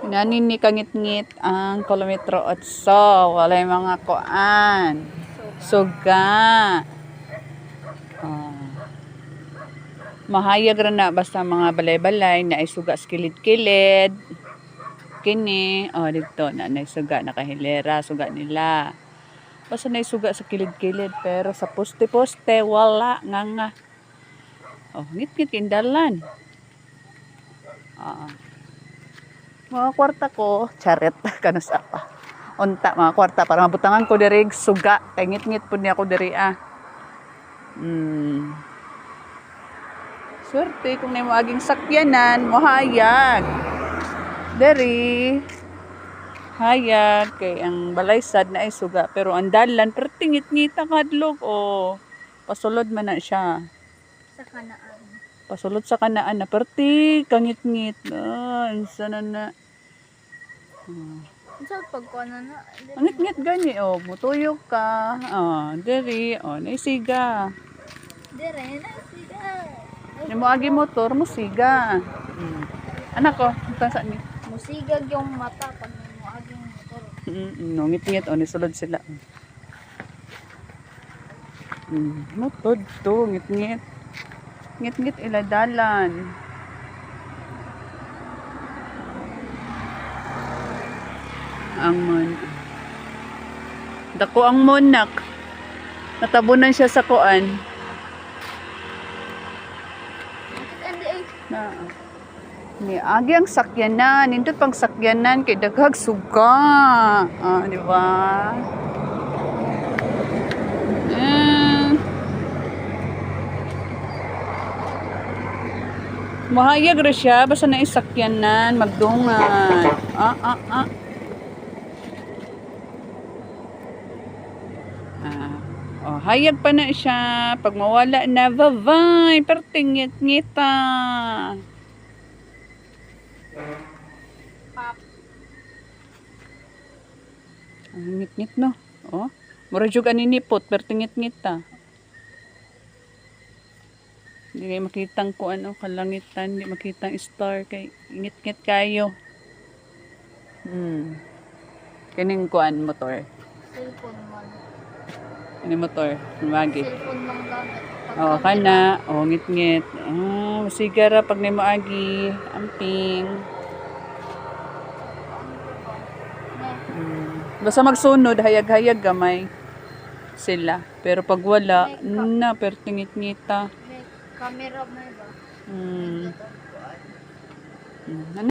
Nanini kangit-ngit ang kilometro 8. Walay mga kuan. Suga. Oh. Mahayag ra na basta mga balay-balay na ay suga sa kilid-kilid. Kini, dito na suga nakahilera, suga nila. Basta na suga sa kilid-kilid pero sa poste-poste wala nga. Ngit-ngit kindalan. Mga kwarta ko, charet kanos apa. Unta mga kwarta para mabutangan ko diri suga. Kay ngit-ngit pud ni ako diri Swerte kung na mo aging sakyanan, mohayag. Diri hayag kay ang balaysad na ay suga pero ang dalan pertingit-ngita kadlok pasulod man na siya. Sa kanaan. Pasulod sa kanaan na perti kangit-ngit. Insa na. Sa pagkuan na. Ngit-ngit gani mutuyok ka. Diri naisiga. Dire na siga. Ni mo agi motor mo siga. Anak ko, unta sa ni. Musigag yung mata pag mo aging motor. Ngit-ngit ni sulod sila. Mutod to ngit-ngit. Ngit-ngit iladalan. Ang dako ang monak. Natabunan siya sa kuan. Ni agi ang sakyanan, nindot pang sakyanan kay daghag suga. Di ba? Mahayag ra siya basta na isakyanan, magdungan. Hayag pa na siya. Pag mawala na, bye-bye. Pertingit-ngita. Pap. Ang ngit-ngit no. Mura jud ani nipot, pertingit-ngita. Hindi kayo makitang ko kalangitan, hindi makitang star kay ngit-ngit kayo. Kining kuan motor. Cellphone man. Kining motor, magi. Cellphone lang gamit. Kana, ngit-ngit. Sigara pag nimo agi, amping. Basta magsunod, hayag-hayag gamay sila. Pero pag wala, pertingit-ngita. May camera may ba?